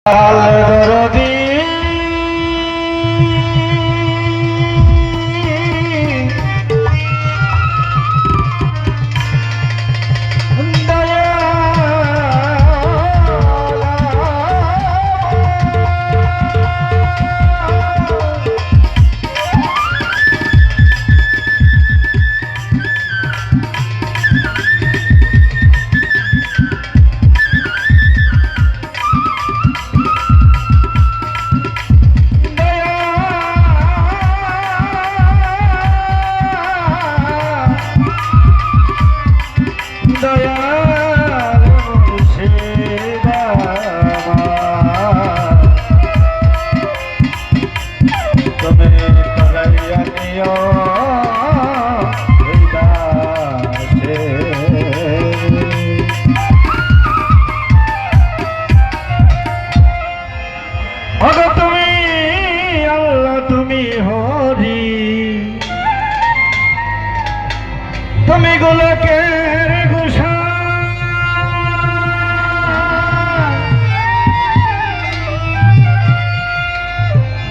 দরদি তুমি গোলকের গোসা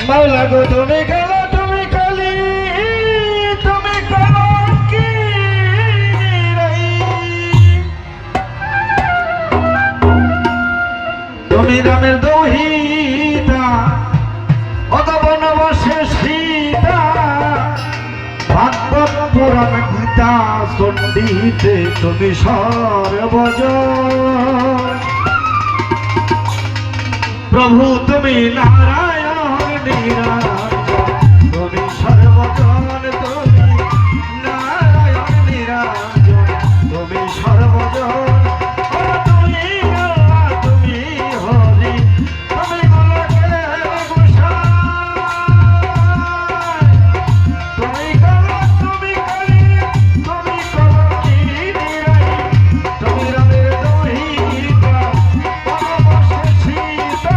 মাওলা গো তুমি কালা তুমি কালী তুমি কলঙ্কি তুমি রামের দহিতা অত বনবাসে সীতা ভাগবত পুরাণ গীতা চণ্ডীতে তুমি সর্বজ প্রভু তুমি নারায়ণ নিরঞ্জন তুমি সর্বজন তুমি নারায়ণ নিরঞ্জন তুমি সর্বজন তুমি আল্লাহ তুমি হরি তুমি গোলকের গোসাই তুমি কালা তুমি কালী তুমি কলঙ্কি নিরাই তুমি রামের দহিতা বনবাসে সীতা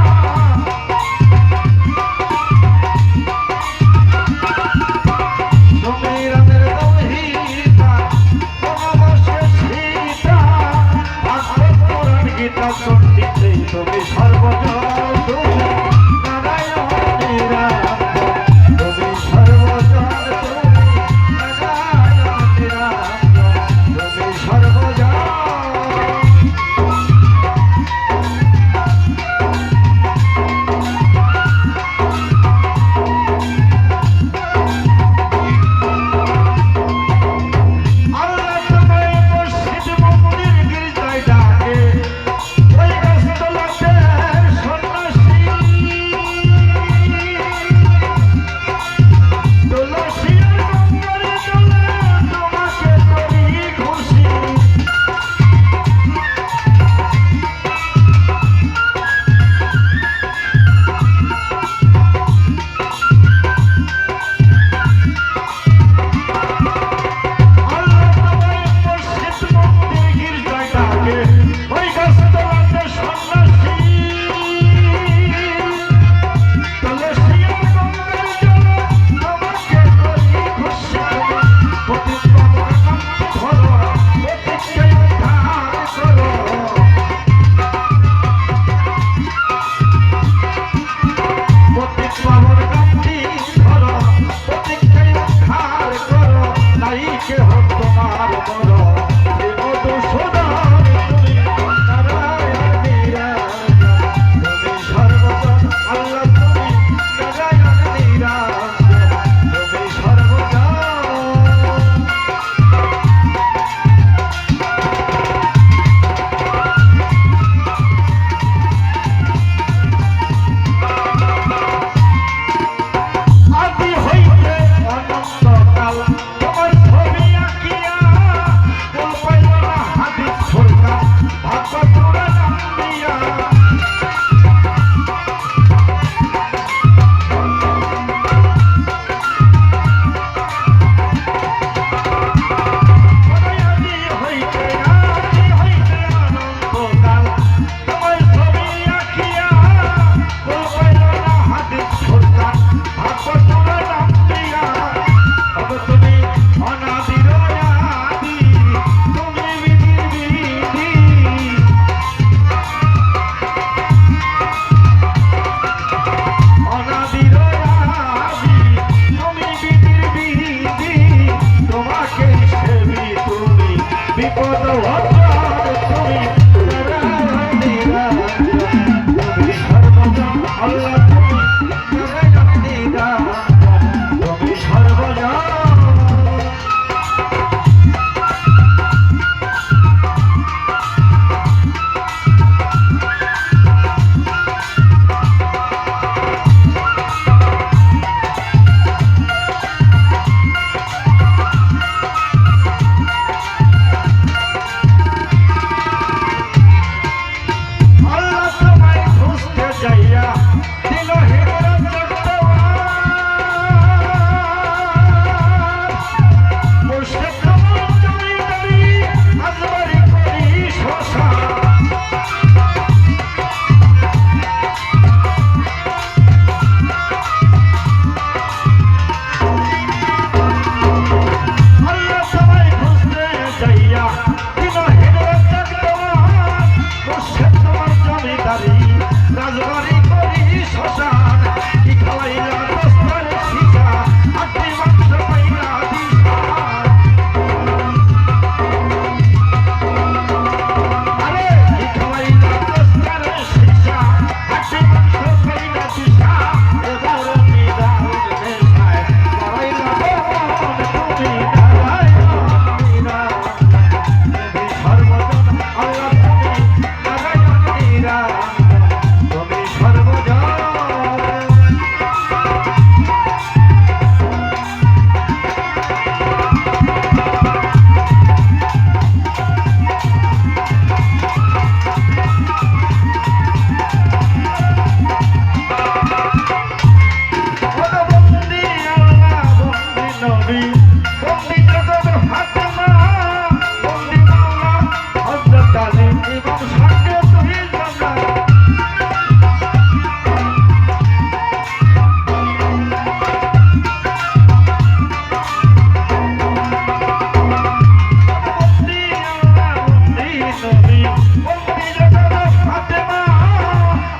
রাজবাড়ি করি শ্মশান কি খাওয়াইলা দোস্তার শিশা হাতি মাংস পাইলা দিশা আরে কি খাওয়াইলা দোস্তার শিশা হাতি মাংস পাইলা দিশা এবার নিদাউন নেশায় করাইলা বমন তুমি নারায়ণ মীরা তুমি সর্বজন আল্লাহ তুমি নারায়ণ মীরা তুমি সর্বজন বন্দি আল্লাহ বন্দি নবী বন্দি জগৎ ফাতেমা বন্দি মাওলা হযরত আলী এবং সঙ্গে তুই জানা বন্দি আল্লাহ বন্দি নবী বন্দি জগৎ ফাতেমা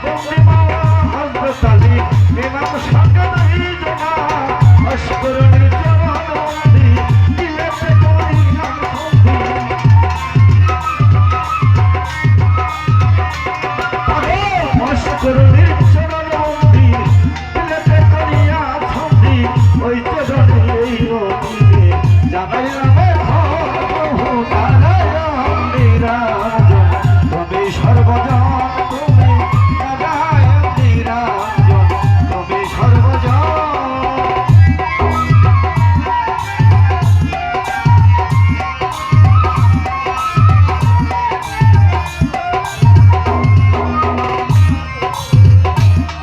বন্দি মাওলা হযরত আলী এবং সঙ্গে তুই জানা অস্কর নির্জনন বন্দি দিলেতে করিলাম বন্দি অস্কর নির্জনন বন্দি দিলেতে করিয়া বন্দি ওই তো জানি এই নদীতে জানাইলাম প্রভু নারায়ণ নিরঞ্জন তুমি সর্বজন তুমি নারায়ণ নিরঞ্জন তুমি সর্বজন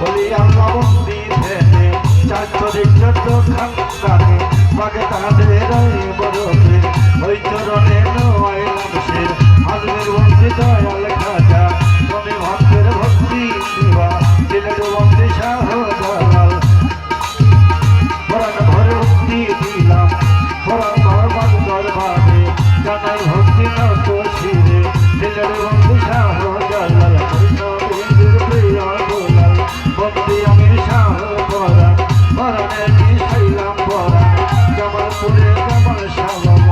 বলি আল্লাহ বন্দি থেকে চারিদিক যত খানদানে বাগে তাদের বরফে ওই চরণে নয়লাম শের আজমের বন্দি দয়াল খাজা তুমি ভক্তের ভক্তি দিবা দিলের বন্দি শাহ দয়াল পরাণ ভরে ভক্তি দিলাম পরাণ ভগবান দরবারে জানাই ভক্তি নত শিরে দিলের বন্দি শাহ দয়াল কৃষ্ণ প্রিয় দোলাল বন্দি আমি শাহ পরাণ পরাণে মিশাইলাম পরাণ জামালপুরে জামাল শালম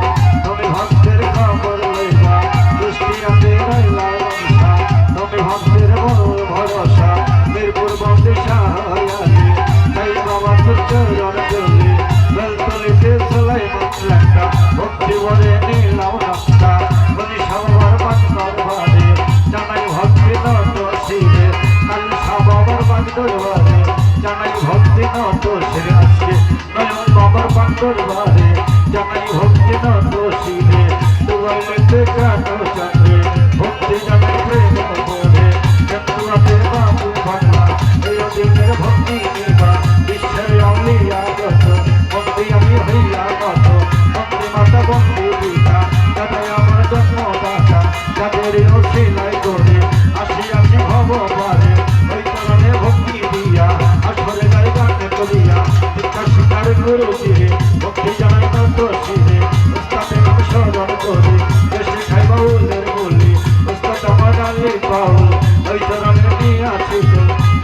তুমি ভক্তের খবর লইবা দৃষ্টিয়াতে রইলা রংসা তুমি ভক্তের বড় ভরসা মিরপুর বন্দি শাহ আলী তাই বাবা চরণ জলি বেলতলিতে সুলাইমান লেখা ভক্তি ভরে নিলাম নকশা বলি সবার বান্দর বাড়ি জানাই ভক্তি নত শিরে কাল বাবার বান্দর বাড়ি জানাই ভক্তি নত শিরে আজকে নয়ন বাবার বান্দর বাড়ি জানাই ভক্তি নত শিরে দুয়াইলেতে গান চন্দ্রে ভক্তি জানাই প্রেম করে চন্দ্রাতে বাবু বাংলা এই অধিকের ভক্তি নিবা বিশ্বের অলিয়া গত বন্দি আমি হইয়া গত বন্দি মাতা বন্দি পিতা দাদাই আমার জন্মদাতা যাদের অশিলাই করে আসি আসি ভববারে ওই চরণে ভক্তি দিয়া আসরে গাই গানে করিয়া শিক্ষা শিকার গুরু দিলে ভক্তি জানাই নত শিরে উস্তাদে নাম স্মরণ করে দেশে খাই বাউলের বলি উস্তাদ আমার আলী বাউল ওই চরণে নিয়ে আসিত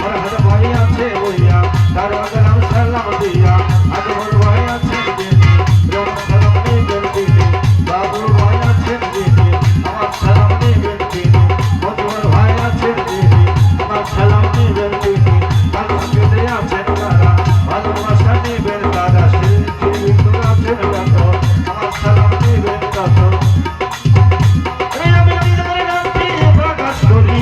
আর হাত ভাই আছে বইয়া তার আগে নাম সালাম দিয়া আদর ভাই আছে দিদি রম সালাম নিবেন দিদি বাবুর ভাই আছেন দিদি আমার সালাম নিবেন দিদি মধুর ভাই আছেন দিদি আমার সালাম নিবেন দিদি ভালো পেতে আছেন তারা ভালোবাসা নিবেন তারা শিল্পী আছেন যত আমার সালাম নিবেন তত এই আমি নিজের নামটি প্রকাশ করি